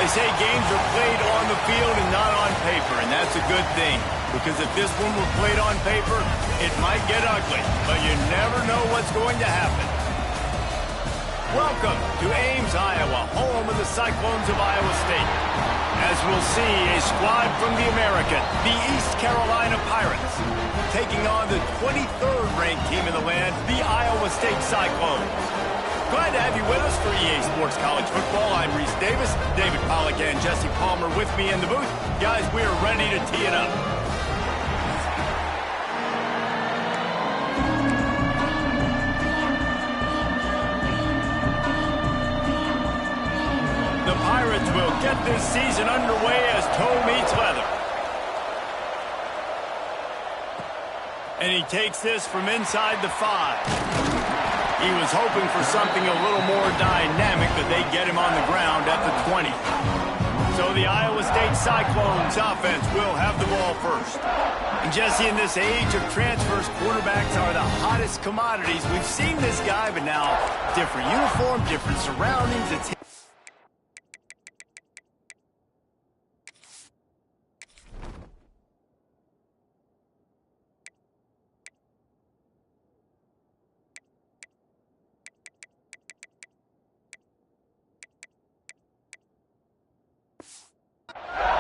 They say games are played on the field and not on paper, and that's a good thing. Because if this one were played on paper, it might get ugly, but you never know what's going to happen. Welcome to Ames, Iowa, home of the Cyclones of Iowa State. As we'll see, a squad from the American, the East Carolina Pirates, taking on the 23rd ranked team in the land, the Iowa State Cyclones. Glad to have you with us for EA Sports College Football. I'm Reese Davis, David Pollack and Jesse Palmer with me in the booth. Guys, we are ready to tee it up. The Pirates will get this season underway as toe meets leather. And he takes this from inside the 5. He was hoping for something a little more dynamic, but they get him on the ground at the 20. So the Iowa State Cyclones offense will have the ball first. And Jesse, in this age of transfers, quarterbacks are the hottest commodities. We've seen this guy, but now different uniform, different surroundings. It's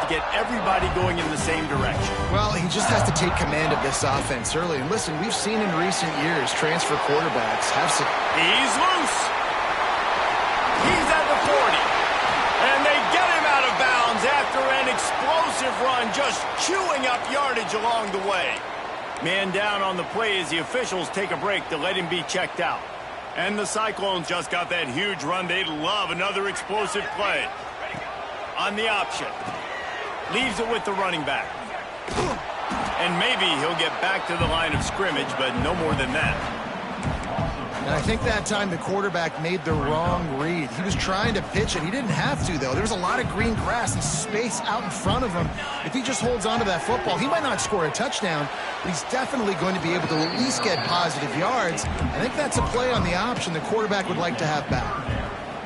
get everybody going in the same direction. Well, he just has to take command of this offense early. And listen, we've seen in recent years transfer quarterbacks have some... He's loose. He's at the 40. And they get him out of bounds after an explosive run, just chewing up yardage along the way. Man down on the play as the officials take a break to let him be checked out. And the Cyclones just got that huge run. They'd love another explosive play. On the option. Leaves it with the running back. And maybe he'll get back to the line of scrimmage, but no more than that. And I think that time the quarterback made the wrong read. He was trying to pitch it. He didn't have to, though. There was a lot of green grass and space out in front of him. If he just holds on to that football, he might not score a touchdown, but he's definitely going to be able to at least get positive yards. I think that's a play on the option the quarterback would like to have back.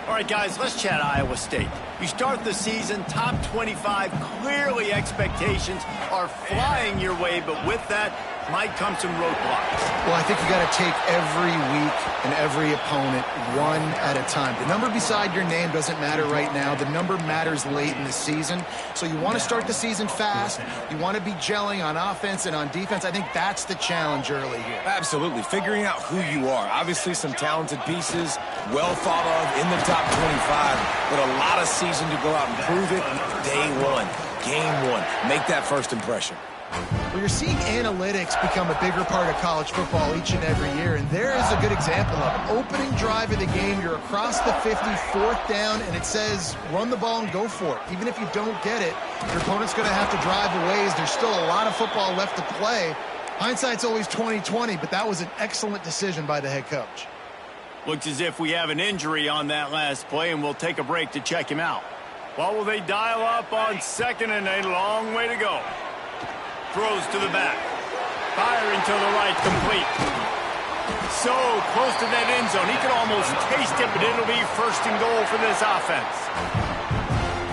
All right, guys, let's chat Iowa State. You start the season, top 25, clearly expectations are flying your way, but with that might come some roadblocks. Well, I think you got to take every week and every opponent one at a time. The number beside your name doesn't matter right now. The number matters late in the season. So you want to start the season fast. You want to be gelling on offense and on defense. I think that's the challenge early here. Absolutely. Figuring out who you are. Obviously some talented pieces, well thought of in the top 25, but a lot of season to go out and prove it. Day one, game one. Make that first impression. Well, you're seeing analytics become a bigger part of college football each and every year, and there is a good example of it. Opening drive of the game, you're across the 50, 4th down, and it says run the ball and go for it. Even if you don't get it, your opponent's going to have to drive a ways. There's still a lot of football left to play. Hindsight's always 20/20, but that was an excellent decision by the head coach. Looks as if we have an injury on that last play, and we'll take a break to check him out. What will they dial up on second and a long way to go? Throws to the back. Firing to the right, complete. So close to that end zone. He could almost taste it, but it'll be first and goal for this offense.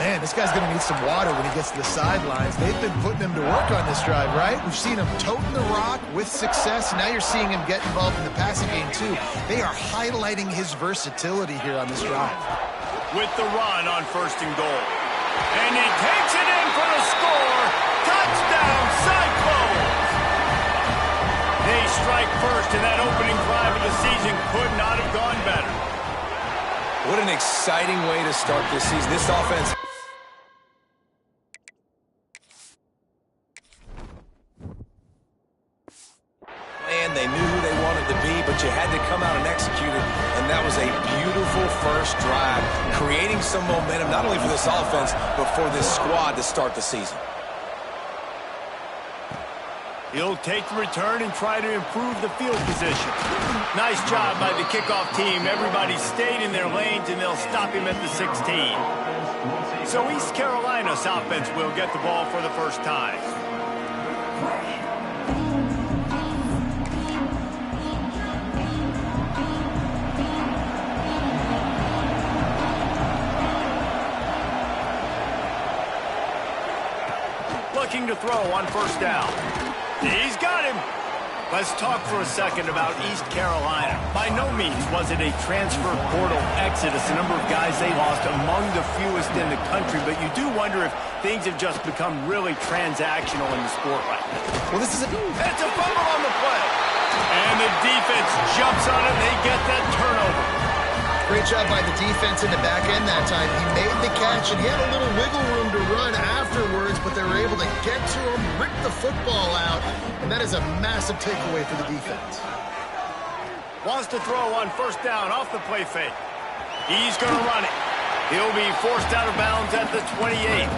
Man, this guy's going to need some water when he gets to the sidelines. They've been putting him to work on this drive, right? We've seen him toting the rock with success. Now you're seeing him get involved in the passing game, too. They are highlighting his versatility here on this drive. With the run on first and goal. And he takes it in for the score. Touchdown, Cyclones! They strike first, and that opening drive of the season could not have gone better. What an exciting way to start this season. This offense... Man, they knew who they wanted to be, but you had to come out and execute it, and that was a beautiful first drive, creating some momentum, not only for this offense, but for this squad to start the season. He'll take the return and try to improve the field position. Nice job by the kickoff team. Everybody stayed in their lanes, and they'll stop him at the 16. So East Carolina's offense will get the ball for the first time. looking to throw on first down. He's got him. Let's talk for a second about East Carolina. By no means was it a transfer portal exodus, a number of guys they lost, among the fewest in the country, but you do wonder if things have just become really transactional in the sport right now. Well, this is It's a fumble on the play. And the defense jumps on it. They get that turnover. great job by the defense in the back end that time. He made the catch, and he had a little wiggle room to run afterwards, but they were able to get to him, rip the football out, and that is a massive takeaway for the defense. Wants to throw on first down off the play fake. He's going to run it. He'll be forced out of bounds at the 28.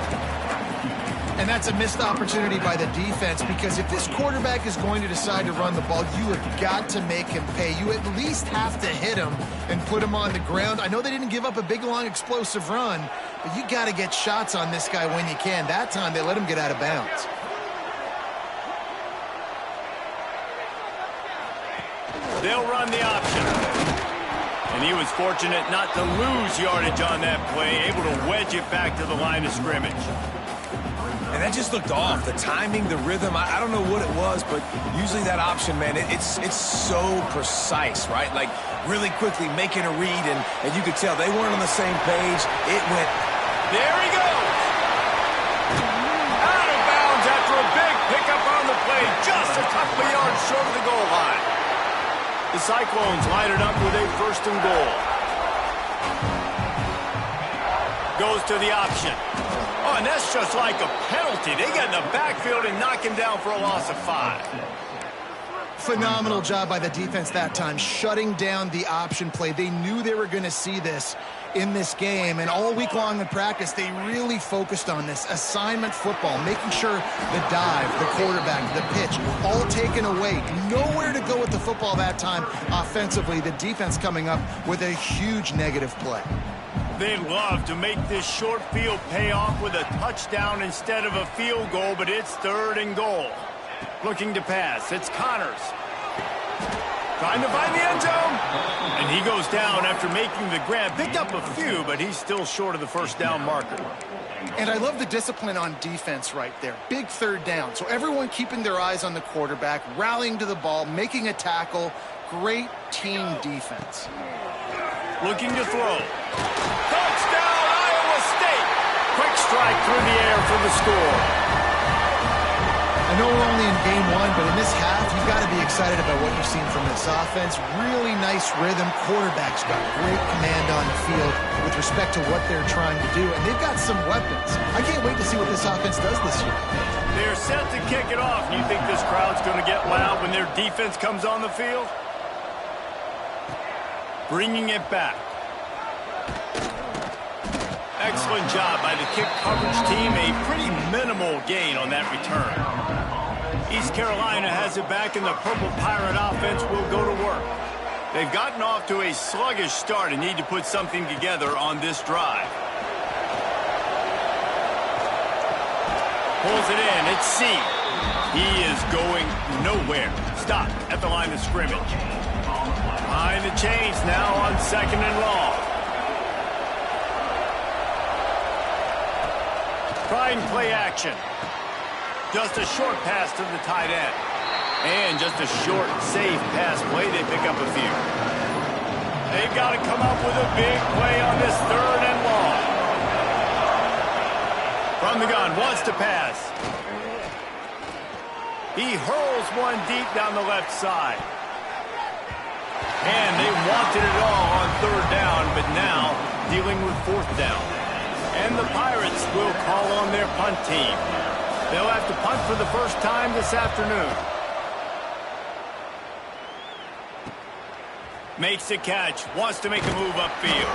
And that's a missed opportunity by the defense, because if this quarterback is going to decide to run the ball, you have got to make him pay. You at least have to hit him and put him on the ground. I know they didn't give up a big, long, explosive run, but you got to get shots on this guy when you can. That time they let him get out of bounds. They'll run the option. And he was fortunate not to lose yardage on that play, able to wedge it back to the line of scrimmage. And that just looked off. The timing, the rhythm, I don't know what it was, but usually that option, man, it's so precise, right? Like, really quickly making a read, and you could tell they weren't on the same page. It went. There he goes. Out of bounds after a big pickup on the play, just a couple of yards short of the goal line. The Cyclones line it up with a first and goal. Goes to the option. Oh, and that's just like a penalty. They get in the backfield and knock him down for a loss of 5. Phenomenal job by the defense that time, shutting down the option play. They knew they were going to see this in this game, and all week long in practice, they really focused on this assignment football, making sure the dive, the quarterback, the pitch, all taken away. Nowhere to go with the football that time offensively. The defense coming up with a huge negative play. They love to make this short field pay off with a touchdown instead of a field goal, but it's 3rd and goal. Looking to pass. It's Connors. Trying to find the end zone. And he goes down after making the grab. Picked up a few, but he's still short of the first down marker. And I love the discipline on defense right there. Big 3rd down. So everyone keeping their eyes on the quarterback, rallying to the ball, making a tackle. Great team defense. Looking to throw. Touchdown, Iowa State. Quick strike through the air for the score. I know we're only in game 1, but in this half, you've got to be excited about what you've seen from this offense. Really nice rhythm. Quarterback's got great command on the field with respect to what they're trying to do, and they've got some weapons. I can't wait to see what this offense does this year. They're set to kick it off. You think this crowd's going to get loud when their defense comes on the field? Bringing it back. Excellent job by the kick coverage team. A pretty minimal gain on that return. East Carolina has it back, and the Purple Pirate offense will go to work. They've gotten off to a sluggish start and need to put something together on this drive. Pulls it in. It's C. He is going nowhere. Stop at the line of scrimmage. Behind the chains now on 2nd and long. Trying play action. Just a short pass to the tight end. And just a short, safe pass play. They pick up a few. They've got to come up with a big play on this 3rd and long. From the gun, wants to pass. He hurls one deep down the left side. And they wanted it all on 3rd down, but now dealing with 4th down. And the Pirates will call on their punt team. They'll have to punt for the first time this afternoon. Makes the catch, wants to make a move upfield.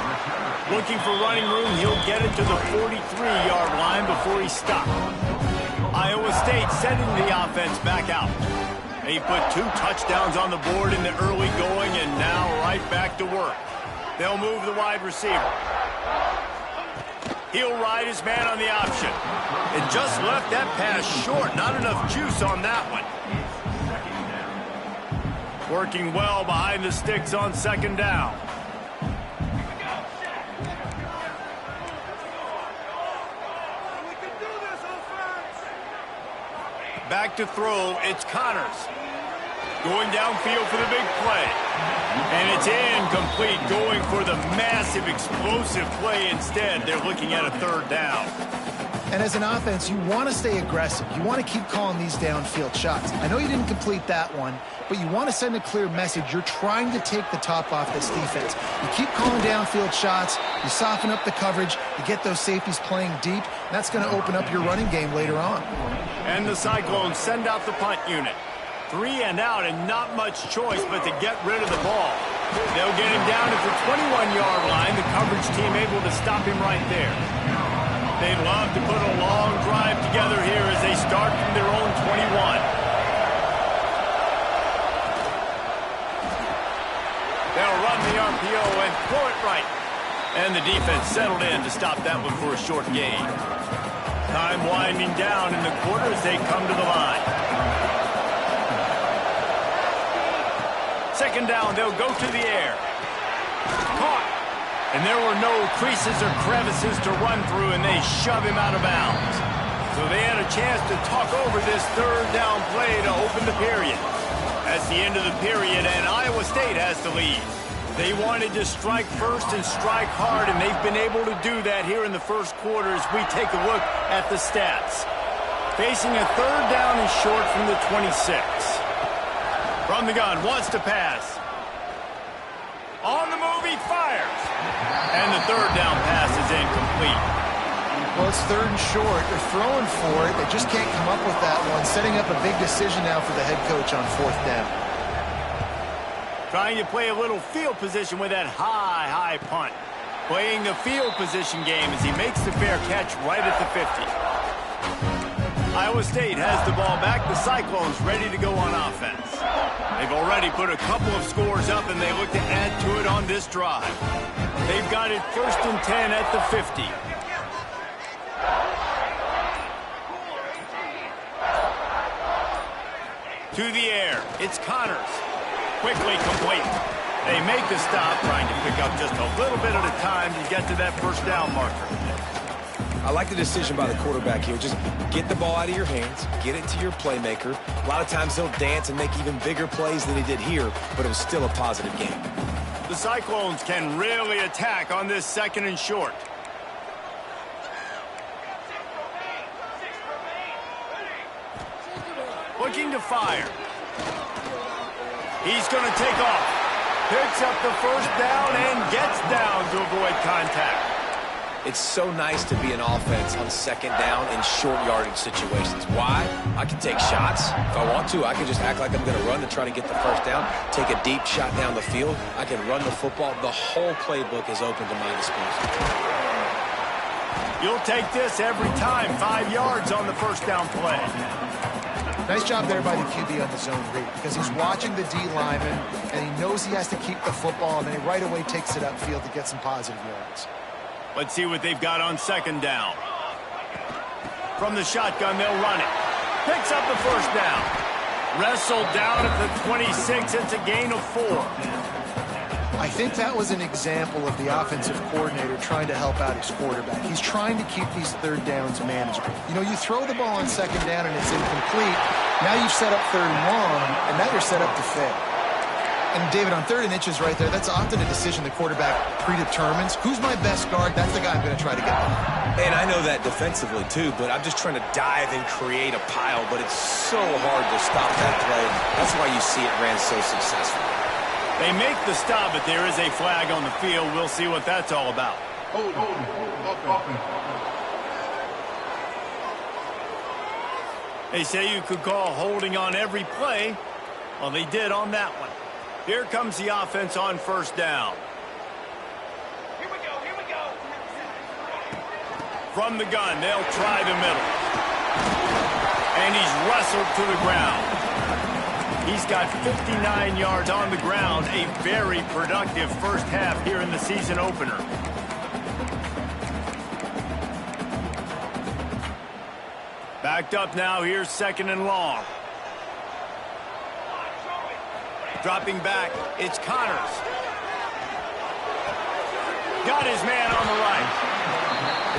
Looking for running room, he'll get it to the 43-yard line before he's stopped. Iowa State sending the offense back out. They put 2 touchdowns on the board in the early going, and now right back to work. They'll move the wide receiver. He'll ride his man on the option. It just left that pass short. Not enough juice on that one. Working well behind the sticks on 2nd down. Back to throw, it's Connors. Going downfield for the big play. And it's incomplete, going for the massive, explosive play instead. They're looking at a third down. And as an offense, you want to stay aggressive. You want to keep calling these downfield shots. I know you didn't complete that one, but you want to send a clear message. You're trying to take the top off this defense. You keep calling downfield shots. You soften up the coverage. You get those safeties playing deep. That's going to open up your running game later on. And the Cyclones send out the punt unit. 3 and out and not much choice but to get rid of the ball. They'll get him down at the 21-yard line. The coverage team able to stop him right there. They'd love to put a long drive together here as they start from their own 21. They'll run the RPO and throw it right. And the defense settled in to stop that one for a short gain. Time winding down in the quarter as they come to the line. Second down, they'll go to the air. Caught. And there were no creases or crevices to run through, and they shove him out of bounds. So they had a chance to talk over this third down play to open the period. That's the end of the period, and Iowa State has to lead. They wanted to strike first and strike hard, and they've been able to do that here in the first quarter as we take a look at the stats. Facing a third down and short from the 26. From the gun, wants to pass. On the move, he fires. And the third down pass is incomplete. Well, it's third and short. They're throwing for it. They just can't come up with that one. Setting up a big decision now for the head coach on fourth down. Trying to play a little field position with that high punt. Playing the field position game as he makes the fair catch right at the 50. Iowa State has the ball back. The Cyclones ready to go on offense. They've already put a couple of scores up, and they look to add to it on this drive. They've got it 1st and 10 at the 50. To the air, it's Connors. Quickly complete. They make the stop, trying to pick up just a little bit at a time to get to that first down marker. I like the decision by the quarterback here. Just get the ball out of your hands, get it to your playmaker. A lot of times he'll dance and make even bigger plays than he did here, but it was still a positive game. The Cyclones can really attack on this 2nd and short. Looking to fire. He's going to take off. Picks up the first down and gets down to avoid contact. It's so nice to be an offense on 2nd down in short yardage situations. Why? I can take shots. If I want to, I can just act like I'm going to run to try to get the first down, take a deep shot down the field. I can run the football. The whole playbook is open to my disposal. You'll take this every time. 5 yards on the first down play. Nice job there by the QB on the zone read because he's watching the D lineman, and he knows he has to keep the football, and then he right away takes it upfield to get some positive yards. Let's see what they've got on 2nd down. From the shotgun, they'll run it. Picks up the first down. Wrestled down at the 26. It's a gain of 4. I think that was an example of the offensive coordinator trying to help out his quarterback. He's trying to keep these third downs manageable. You know, you throw the ball on 2nd down and it's incomplete. Now you've set up 3rd and long, and now you're set up to fail. And, David, on 3rd and inches right there, that's often a decision the quarterback predetermines. Who's my best guard? That's the guy I'm going to try to get by. And I know that defensively, too, but I'm just trying to dive and create a pile, but it's so hard to stop that play. That's why you see it ran so successful. They make the stop, but there is a flag on the field. We'll see what that's all about. They say you could call holding on every play. Well, they did on that one. Here comes the offense on 1st down. Here we go. From the gun, they'll try the middle. And he's wrestled to the ground. He's got 59 yards on the ground. A very productive first half here in the season opener. Backed up now. Here's 2nd and long. Dropping back, it's Connors. Got his man on the right.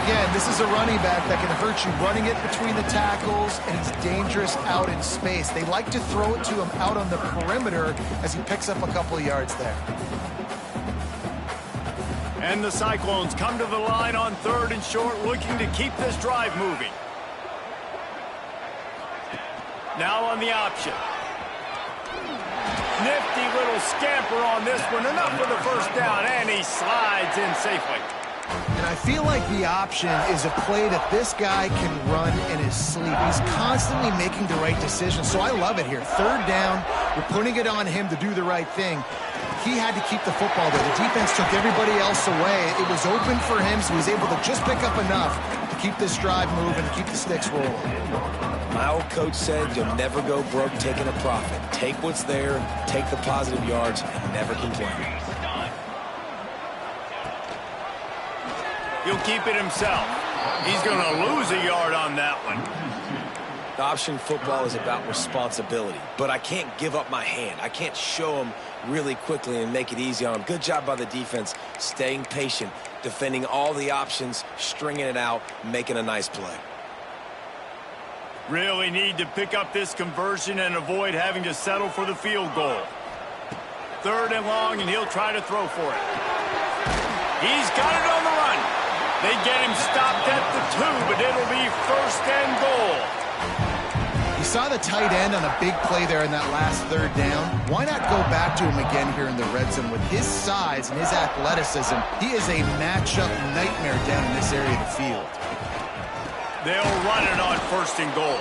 Again, this is a running back that can hurt you running it between the tackles, and he's dangerous out in space. They like to throw it to him out on the perimeter as he picks up a couple of yards there. And the Cyclones come to the line on 3rd and short, looking to keep this drive moving. Now on the option. Nifty little scamper on this one. Enough for the first down, and he slides in safely. And I feel like the option is a play that this guy can run in his sleep. He's constantly making the right decision, so I love it here. 3rd down, you're putting it on him to do the right thing. He had to keep the football there. The defense took everybody else away. It was open for him, so he was able to just pick up enough to keep this drive moving, to keep the sticks rolling. My old coach said you'll never go broke taking a profit. Take what's there, take the positive yards, and never complain. He'll keep it himself. He's going to lose a yard on that one. Option football is about responsibility, but I can't give up my hand. I can't show them really quickly and make it easy on them. Good job by the defense, staying patient, defending all the options, stringing it out, making a nice play. Really need to pick up this conversion and avoid having to settle for the field goal. 3rd and long, and he'll try to throw for it. He's got it on the run. They get him stopped at the 2, but it'll be 1st and goal. You saw the tight end on a big play there in that last 3rd down. Why not go back to him again here in the red zone? With his size and his athleticism, he is a matchup nightmare down in this area of the field. They'll run it on 1st and goal.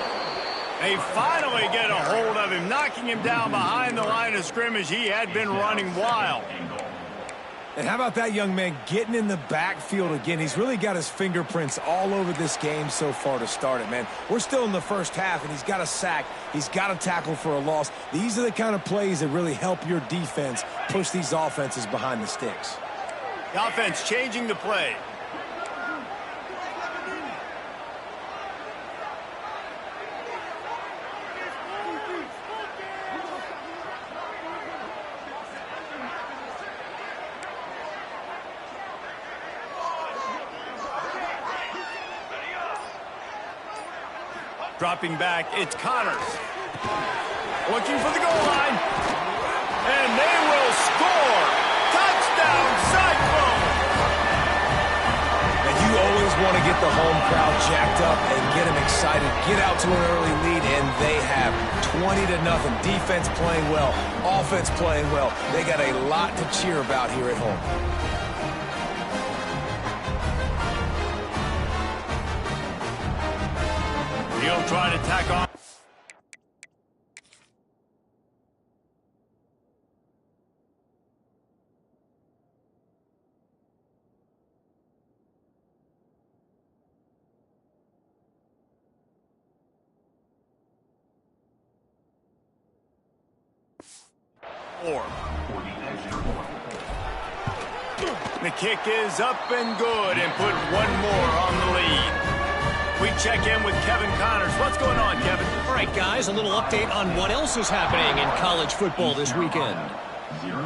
They finally get a hold of him, knocking him down behind the line of scrimmage. He had been running wild. And how about that young man getting in the backfield again? He's really got his fingerprints all over this game so far to start it, man. We're still in the first half, and he's got a sack. He's got a tackle for a loss. These are the kind of plays that really help your defense push these offenses behind the sticks. The offense changing the play. Dropping back, it's Connors. Looking for the goal line. And they will score. Touchdown, Cyclone! And you always want to get the home crowd jacked up and get them excited. Get out to an early lead, and they have 20-0. Defense playing well, offense playing well. They got a lot to cheer about here at home. He'll try to tack on. The kick is up and good, and put one more on the lead. We check in with Kevin Connors. What's going on, Kevin? All right, guys, a little update on what else is happening in college football this weekend.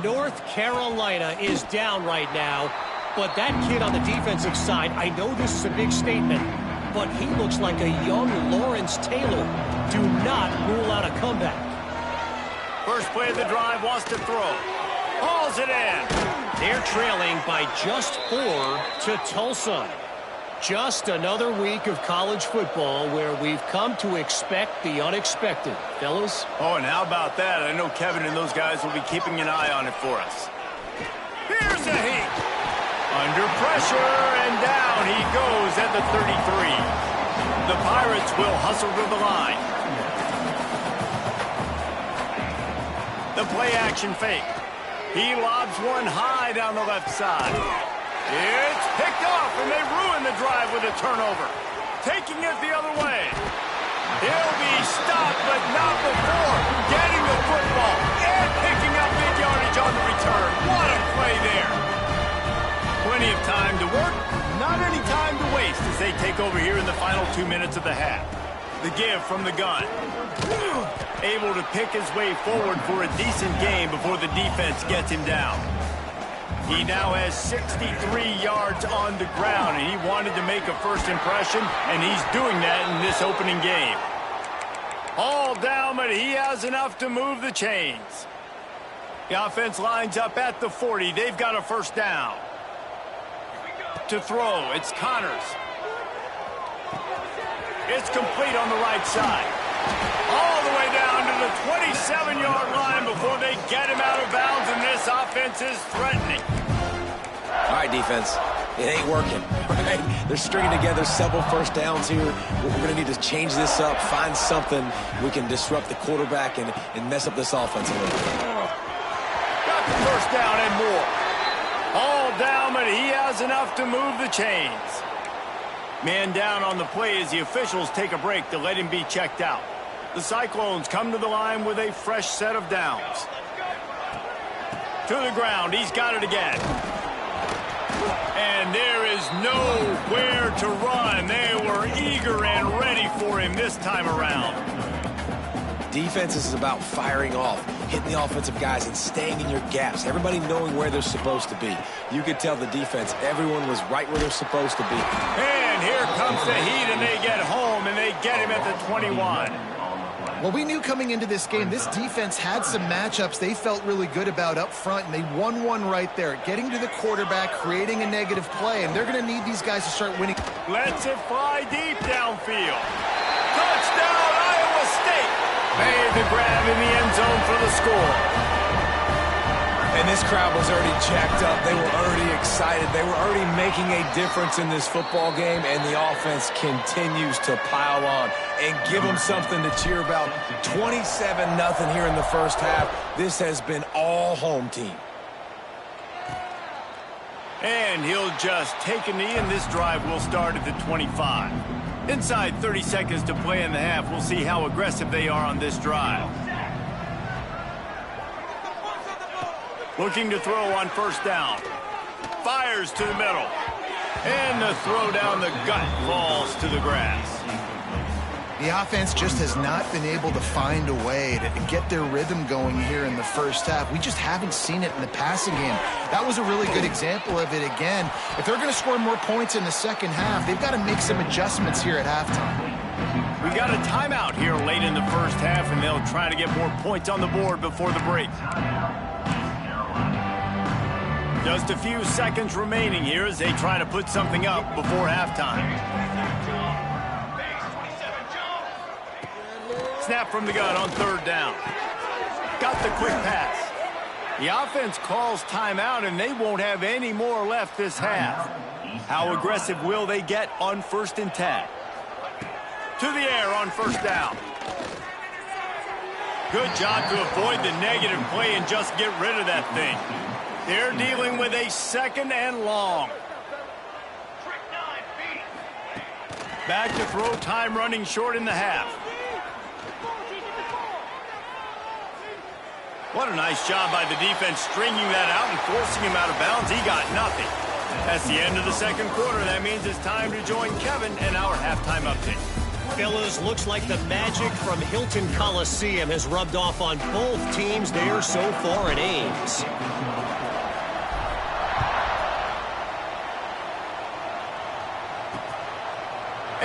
North Carolina is down right now, but that kid on the defensive side, I know this is a big statement, but he looks like a young Lawrence Taylor. Do not rule out a comeback. First play of the drive, wants to throw. Hauls it in. They're trailing by just 4 to Tulsa. Just another week of college football where we've come to expect the unexpected. Fellas? Oh, and how about that? I know Kevin and those guys will be keeping an eye on it for us. Here's a heat. Under pressure, and down he goes at the 33. The Pirates will hustle to the line. The play-action fake. He lobs one high down the left side. It's picked off, and they ruin the drive with a turnover. Taking it the other way. He'll be stopped, but not before getting the football and picking up big yardage on the return. What a play there. Plenty of time to work, not any time to waste as they take over here in the final 2 minutes of the half. The give from the gun. Able to pick his way forward for a decent game before the defense gets him down. He now has 63 yards on the ground, and he wanted to make a first impression, and he's doing that in this opening game. All down, but he has enough to move the chains. The offense lines up at the 40. They've got a first down. To throw, it's Connors. It's complete on the right side. All the way down to the 27-yard line before they get him out of bounds, and this offense is threatening. All right, defense. It ain't working. Right? They're stringing together several first downs here. We're going to need to change this up, find something we can disrupt the quarterback and mess up this offense a little bit. Got the first down and more. All down, but he has enough to move the chains. Man down on the play as the officials take a break to let him be checked out. The Cyclones come to the line with a fresh set of downs. To the ground, he's got it again. And there is nowhere to run. They were eager and ready for him this time around. Defense is about firing off, hitting the offensive guys and staying in your gaps. Everybody knowing where they're supposed to be. You could tell the defense, everyone was right where they're supposed to be. And here comes the heat, and they get home, and they get him at the 21. Well, we knew coming into this game, this defense had some matchups they felt really good about up front, and they won one right there. Getting to the quarterback, creating a negative play, and they're going to need these guys to start winning. Lets it fly deep downfield. Touchdown, Iowa State. Made the grab in the end zone for the score. And this crowd was already jacked up. They were already excited. They were already making a difference in this football game, and the offense continues to pile on and give them something to cheer about. 27-0 here in the first half. This has been all home team. And he'll just take a knee, and this drive will start at the 25. Inside 30 seconds to play in the half. We'll see how aggressive they are on this drive. Looking to throw on first down. Fires to the middle. And the throw down the gut falls to the grass. The offense just has not been able to find a way to get their rhythm going here in the first half. We just haven't seen it in the passing game. That was a really good example of it again. If they're going to score more points in the second half, they've got to make some adjustments here at halftime. We got a timeout here late in the first half, and they'll try to get more points on the board before the break. Just a few seconds remaining here as they try to put something up before halftime. Snap from the gun on third down. Got the quick pass. The offense calls timeout, and they won't have any more left this half. How aggressive will they get on 1st and 10? To the air on first down. Good job to avoid the negative play and just get rid of that thing. They're dealing with a 2nd and long. Back to throw, time running short in the half. What a nice job by the defense stringing that out and forcing him out of bounds. He got nothing. That's the end of the second quarter. That means it's time to join Kevin and our halftime update. Fellas, looks like the magic from Hilton Coliseum has rubbed off on both teams there so far in Ames.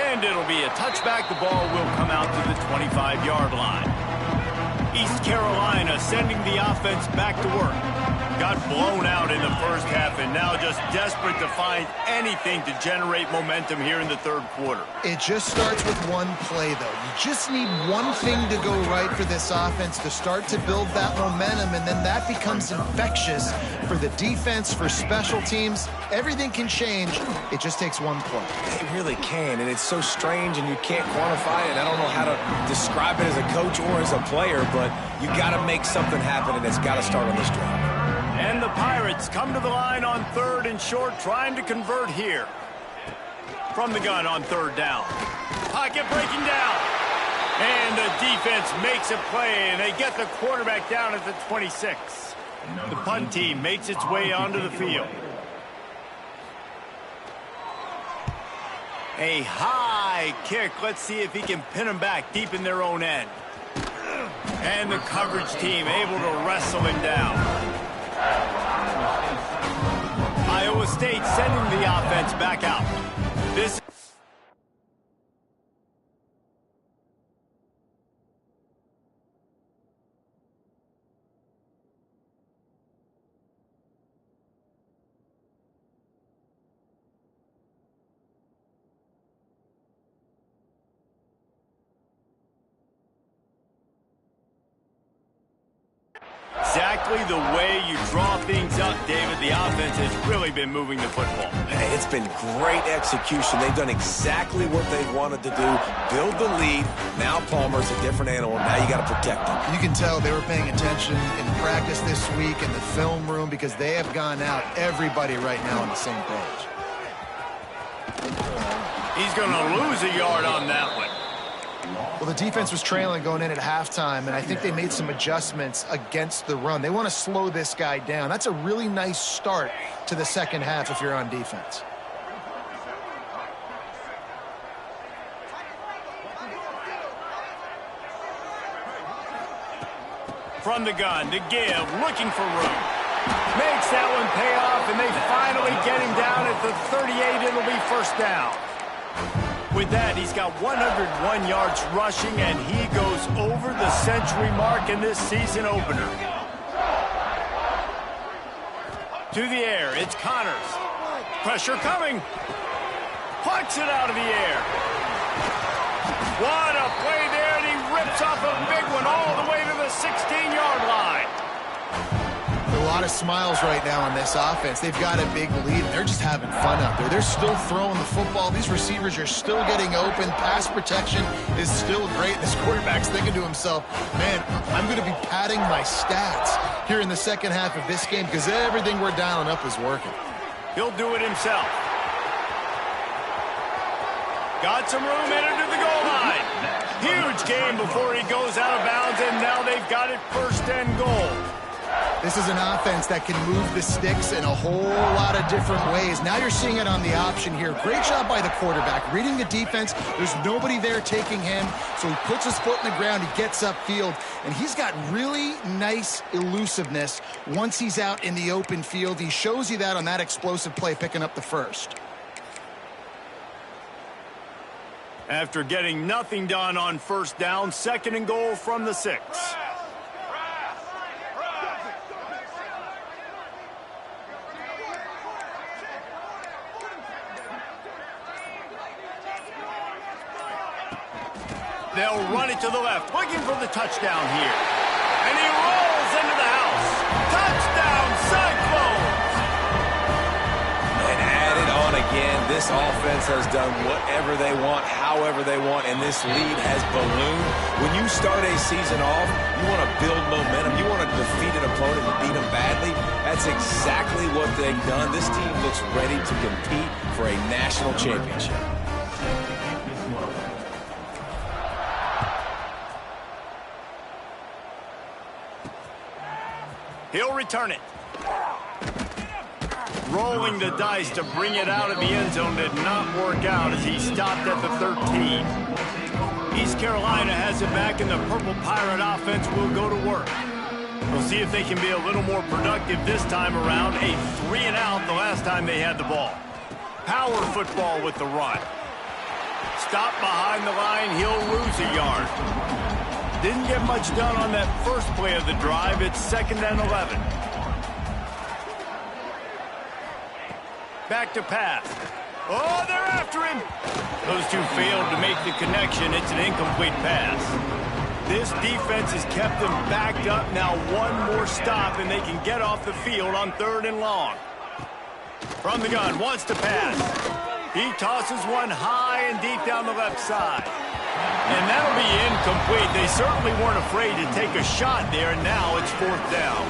And it'll be a touchback. The ball will come out to the 25-yard line. East Carolina sending the offense back to work. Got blown out in the first half and now just desperate to find anything to generate momentum here in the third quarter. It just starts with one play, though. You just need one thing to go right for this offense to start to build that momentum, and then that becomes infectious for the defense, for special teams. Everything can change. It just takes one play. It really can, and it's so strange, and you can't quantify it. I don't know how to describe it as a coach or as a player, but you got to make something happen, and it's got to start on this drive. And the Pirates come to the line on 3rd and short, trying to convert here. From the gun on 3rd down. Pocket breaking down. And the defense makes a play, and they get the quarterback down at the 26. The punt team makes its way onto the field. A high kick. Let's see if he can pin them back deep in their own end. And the coverage team able to wrestle him down. State sending the offense back out. This exactly the way you draw things up, David. The offense has really been moving the football. Hey, it's been great execution. They've done exactly what they wanted to do, build the lead. Now Palmer's a different animal. Now you got to protect him. You can tell they were paying attention in practice this week in the film room because they have gone out, everybody right now on the same page. He's going to lose a yard on that one. Well, the defense was trailing going in at halftime, and I think they made some adjustments against the run. They want to slow this guy down. That's a really nice start to the second half if you're on defense. From the gun to give, looking for room. Makes that one pay off, and they finally get him down at the 38. It'll be first down. With that, he's got 101 yards rushing, and he goes over the century mark in this season opener. To the air, it's Connors. Pressure coming. Plucks it out of the air. What a play there, and he rips off a big one all the way to the 16-yard line. A lot of smiles right now on this offense. They've got a big lead. They're just having fun out there. They're still throwing the football. These receivers are still getting open. Pass protection is still great. This quarterback's thinking to himself, man, I'm going to be padding my stats here in the second half of this game because everything we're dialing up is working. He'll do it himself. Got some room, entered to the goal line. Huge game before he goes out of bounds, and now they've got it first and goal. This is an offense that can move the sticks in a whole lot of different ways. Now you're seeing it on the option here. Great job by the quarterback. Reading the defense, there's nobody there taking him, so he puts his foot in the ground, he gets upfield, and he's got really nice elusiveness once he's out in the open field. He shows you that on that explosive play, picking up the first. After getting nothing done on first down, second and goal from the 6. They'll run it to the left, looking for the touchdown here. And he rolls into the house. Touchdown, Cyclones! And add it on again. This offense has done whatever they want, however they want, and this lead has ballooned. When you start a season off, you want to build momentum. You want to defeat an opponent and beat them badly. That's exactly what they've done. This team looks ready to compete for a national championship. He'll return it. Rolling the dice to bring it out of the end zone did not work out as he stopped at the 13. East Carolina has it back, and the Purple Pirate offense will go to work. We'll see if they can be a little more productive this time around. A 3-and-out the last time they had the ball. Power football with the run. Stop behind the line. He'll lose a yard. Didn't get much done on that first play of the drive. It's 2nd and 11. Back to pass. Oh, they're after him. Those two failed to make the connection. It's an incomplete pass. This defense has kept them backed up. Now one more stop, and they can get off the field on 3rd and long. From the gun, wants to pass. He tosses one high and deep down the left side. And that'll be incomplete. They certainly weren't afraid to take a shot there, and now it's 4th down.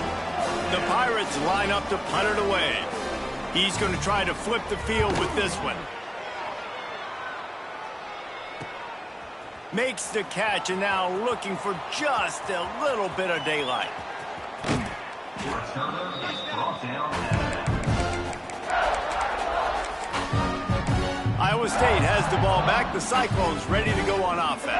The Pirates line up to punt it away. He's going to try to flip the field with this one. Makes the catch, and now looking for just a little bit of daylight. I Iowa State has the ball back. The Cyclones ready to go on offense.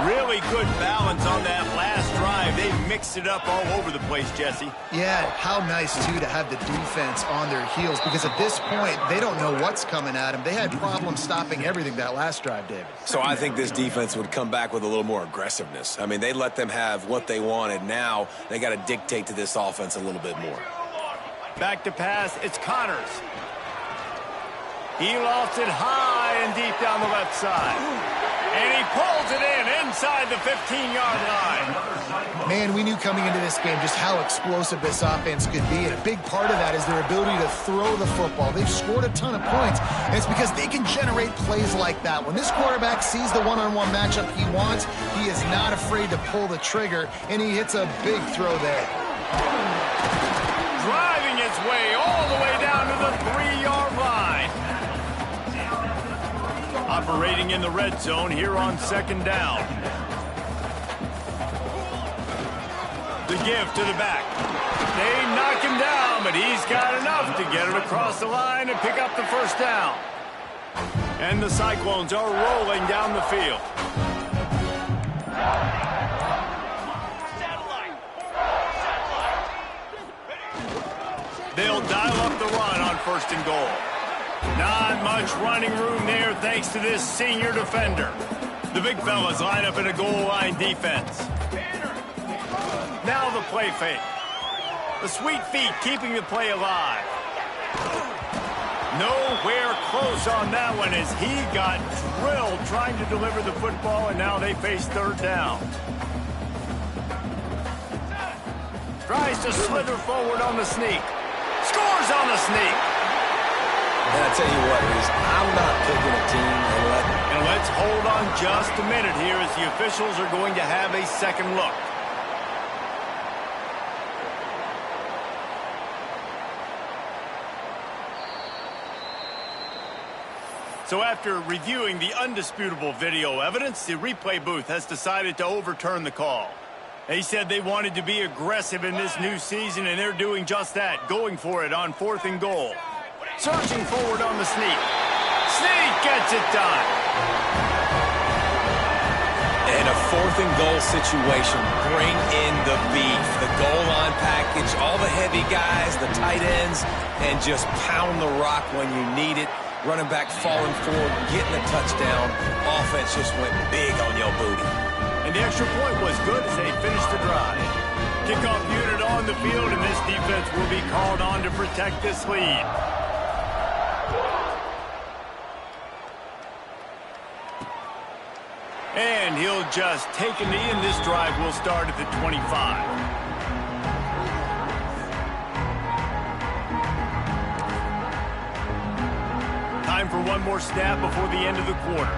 Really good balance on that last drive. They mixed it up all over the place, Jesse. Yeah, how nice, too, to have the defense on their heels, because at this point, they don't know what's coming at them. They had problems stopping everything that last drive, David. So I think this defense would come back with a little more aggressiveness. I mean, they let them have what they wanted. Now they got to dictate to this offense a little bit more. Back to pass, it's Connors. He lofts it high and deep down the left side. And he pulls it in inside the 15-yard line. Man, we knew coming into this game just how explosive this offense could be, and a big part of that is their ability to throw the football. They've scored a ton of points, and it's because they can generate plays like that. When this quarterback sees the one-on-one matchup he wants, he is not afraid to pull the trigger, and he hits a big throw there. Driving his way all the way down to the 3-yard line. Operating in the red zone here on second down. The give to the back. They knock him down, but he's got enough to get it across the line and pick up the first down. And the Cyclones are rolling down the field. They'll dial up the run on first and goal. Not much running room there thanks to this senior defender. The big fellas line up in a goal line defense. Now the play fake. The sweet feet keeping the play alive. Nowhere close on that one as he got drilled trying to deliver the football, and now they face third down. Tries to slither forward on the sneak. Scores on the sneak. And I tell you what, I'm not picking a team and let's hold on just a minute here as the officials are going to have a second look. So after reviewing the undisputable video evidence, the replay booth has decided to overturn the call. They said they wanted to be aggressive in this new season, and they're doing just that, going for it on fourth and goal. Surging forward on the sneak. Sneak gets it done. In a fourth and goal situation, bring in the beef, the goal line package, all the heavy guys, the tight ends, and just pound the rock when you need it. Running back falling forward, getting a touchdown. Offense just went big on your booty. And the extra point was good as they finished the drive. Kickoff unit on the field, and this defense will be called on to protect this lead. And he'll just take a knee, and this drive will start at the 25. Time for one more snap before the end of the quarter.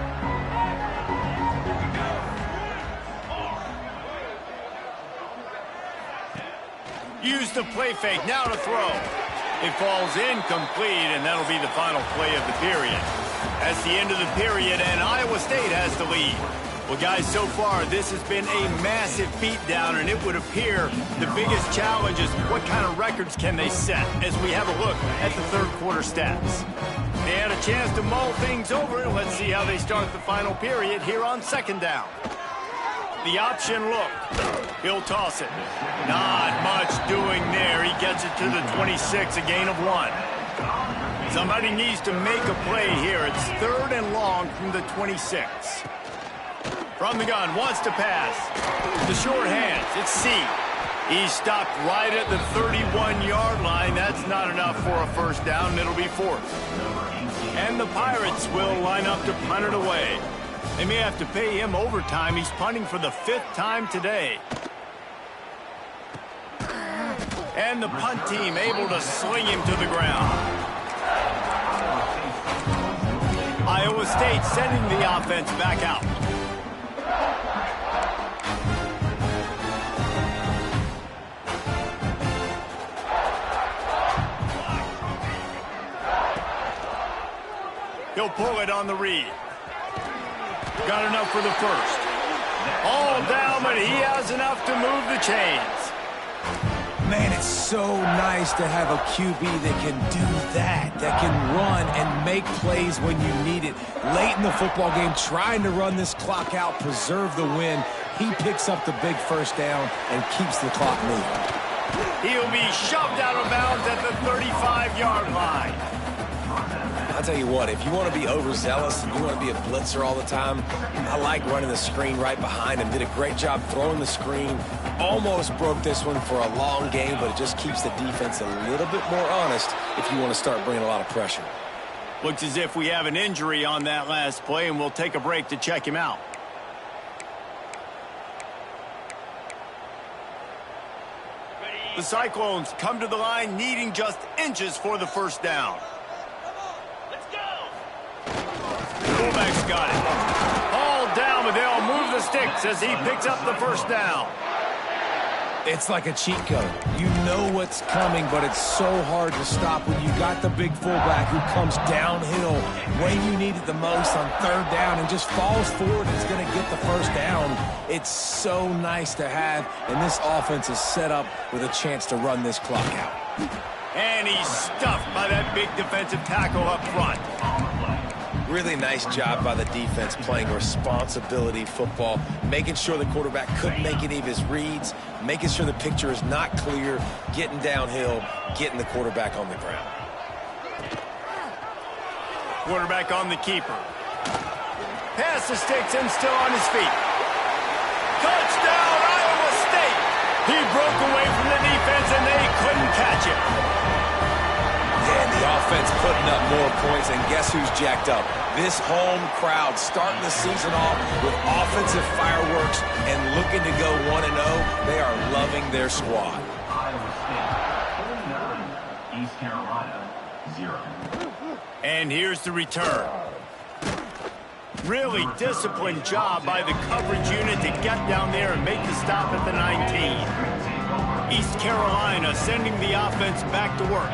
Use the play fake, now to throw. It falls incomplete, and that'll be the final play of the period. That's the end of the period, and Iowa State has the lead. Well, guys, so far, this has been a massive beatdown, and it would appear the biggest challenge is what kind of records can they set as we have a look at the third quarter stats. They had a chance to mull things over, and let's see how they start the final period here on second down. The option look. He'll toss it. Not much doing there. He gets it to the 26, a gain of 1. Somebody needs to make a play here. It's third and long from the 26. From the gun, wants to pass. The short hands, it's C. He stopped right at the 31-yard line. That's not enough for a first down. It'll be fourth. And the Pirates will line up to punt it away. They may have to pay him overtime. He's punting for the 5th time today. And the punt team able to sling him to the ground. Iowa State sending the offense back out. He'll pull it on the read. Got enough for the first. All down, but he has enough to move the chains. Man, it's so nice to have a QB that can do that can run and make plays when you need it. Late in the football game, trying to run this clock out, preserve the win. He picks up the big first down and keeps the clock moving. He'll be shoved out of bounds at the 35-yard line. I'll tell you what, if you want to be overzealous and you want to be a blitzer all the time, I like running the screen right behind him. Did a great job throwing the screen. Almost broke this one for a long game, but it just keeps the defense a little bit more honest if you want to start bringing a lot of pressure. Looks as if we have an injury on that last play, and we'll take a break to check him out. The Cyclones come to the line needing just inches for the first down. Fullback's got it. All down, but they'll move the sticks as he picks up the first down. It's like a cheat code. You know what's coming, but it's so hard to stop when you got the big fullback who comes downhill when you need it the most on third down and just falls forward and is going to get the first down. It's so nice to have, and this offense is set up with a chance to run this clock out. And he's stuffed by that big defensive tackle up front. Really nice job by the defense playing responsibility football, making sure the quarterback couldn't make any of his reads, making sure the picture is not clear, getting downhill, getting the quarterback on the ground. Quarterback on the keeper. Pass the sticks and still on his feet. Touchdown, Iowa State! He broke away from the defense and they couldn't catch him. And the offense putting up more points, and guess who's jacked up? This home crowd starting the season off with offensive fireworks and looking to go 1-0. They are loving their squad. East Carolina, 0. And here's the return. Really disciplined job by the coverage unit to get down there and make the stop at the 19. East Carolina sending the offense back to work.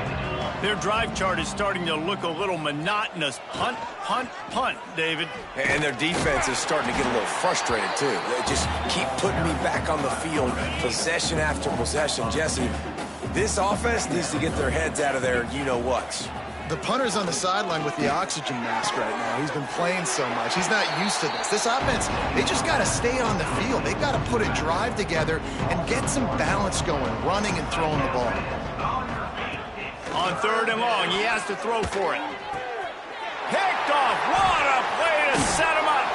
Their drive chart is starting to look a little monotonous. Punt, punt, punt, David. And their defense is starting to get a little frustrated, too. They just keep putting me back on the field, possession after possession. Jesse, this offense needs to get their heads out of their you-know-whats. The punter's on the sideline with the oxygen mask right now. He's been playing so much. He's not used to this. This offense, they just got to stay on the field. They've got to put a drive together and get some balance going, running and throwing the ball. On third and long, he has to throw for it. Picked off. What a play to set him up.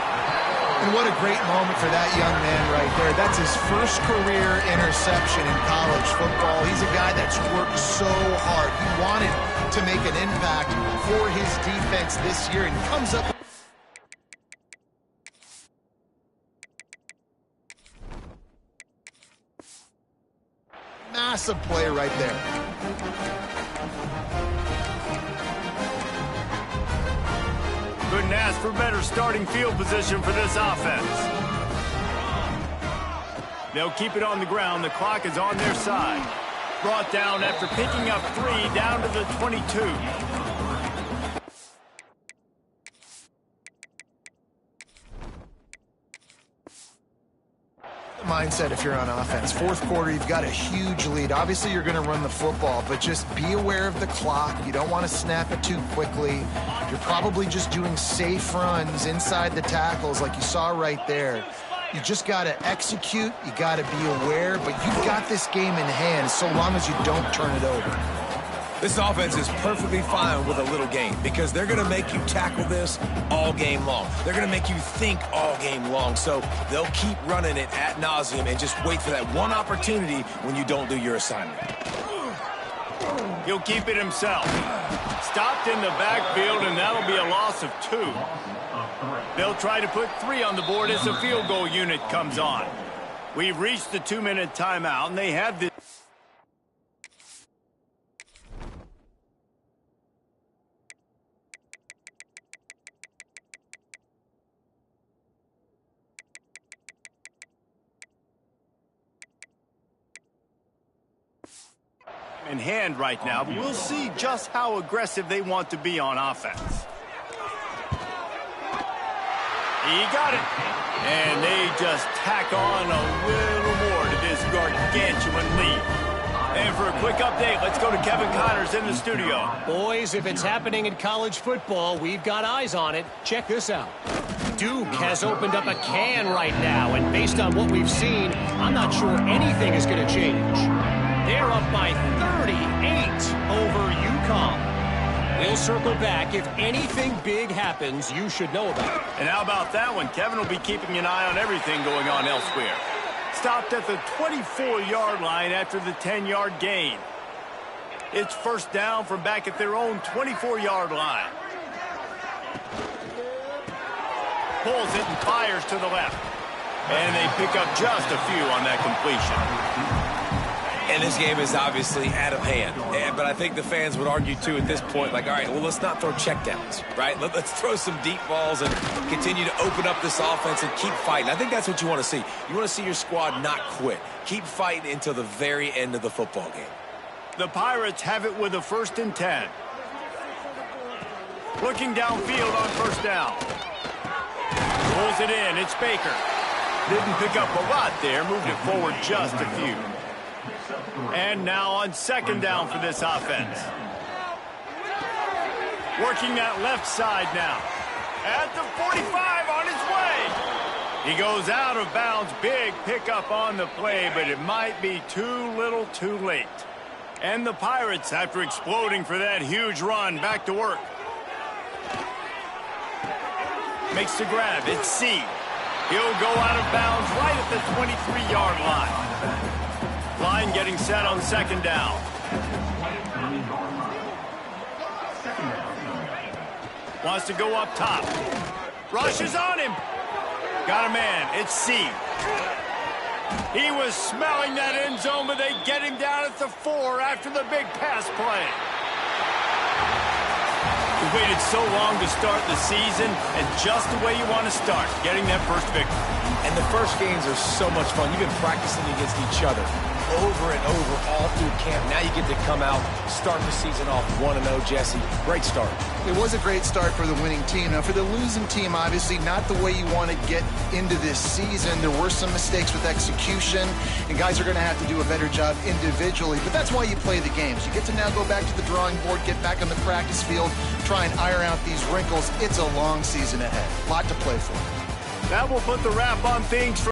And what a great moment for that young man right there. That's his first career interception in college football. He's a guy that's worked so hard. He wanted to make an impact for his defense this year, and comes up. Massive play right there. Couldn't ask for better starting field position for this offense. They'll keep it on the ground. The clock is on their side. Brought down after picking up 3 down to the 22. Mindset if you're on offense. Fourth quarter, you've got a huge lead. Obviously, you're going to run the football, but just be aware of the clock. You don't want to snap it too quickly. You're probably just doing safe runs inside the tackles like you saw right there. You just got to execute. You got to be aware, but you've got this game in hand so long as you don't turn it over. This offense is perfectly fine with a little game because they're going to make you tackle this all game long. They're going to make you think all game long. So they'll keep running it ad nauseum and just wait for that one opportunity when you don't do your assignment. He'll keep it himself. Stopped in the backfield, and that'll be a loss of 2. They'll try to put 3 on the board as the field goal unit comes on. We've reached the 2-minute timeout, and they have this. In hand right now, but we'll see just how aggressive they want to be on offense. He got it. And they just tack on a little more to this gargantuan lead. And for a quick update, let's go to Kevin Connors in the studio. Boys, if it's happening in college football, we've got eyes on it. Check this out. Duke has opened up a can right now, and based on what we've seen, I'm not sure anything is going to change. They're up by 38 over UConn. We'll circle back. If anything big happens, you should know about it. And how about that one? Kevin will be keeping an eye on everything going on elsewhere. Stopped at the 24-yard line after the 10-yard gain. It's first down from back at their own 24-yard line. Pulls it and fires to the left. And they pick up just a few on that completion. And this game is obviously out of hand. But I think the fans would argue, too, at this point, like, all right, well, let's not throw checkdowns, right? Let's throw some deep balls and continue to open up this offense and keep fighting. I think that's what you want to see. You want to see your squad not quit. Keep fighting until the very end of the football game. The Pirates have it with a 1st and 10. Looking downfield on first down. Pulls it in. It's Baker. Didn't pick up a lot there. Moved it forward just a few. And now on 2nd down for this offense. Working that left side now. At the 45 on his way. He goes out of bounds. Big pickup on the play, but it might be too little too late. And the Pirates, after exploding for that huge run, back to work. Makes the grab. It's C. He'll go out of bounds right at the 23-yard line. Line getting set on 2nd down. Wants to go up top. Rushes on him. Got a man. It's C. He was smelling that end zone, but they get him down at the 4 after the big pass play. We waited so long to start the season, and just the way you want to start, getting that first victory. And the first games are so much fun. You've been practicing against each other over and over all through camp. Now you get to come out, start the season off 1-0, Jesse. Great start. It was a great start for the winning team. Now, for the losing team, obviously not the way you want to get into this season. There were some mistakes with execution, and guys are going to have to do a better job individually. But that's why you play the games. You get to now go back to the drawing board, get back on the practice field, try and iron out these wrinkles. It's a long season ahead. A lot to play for. That will put the wrap on things for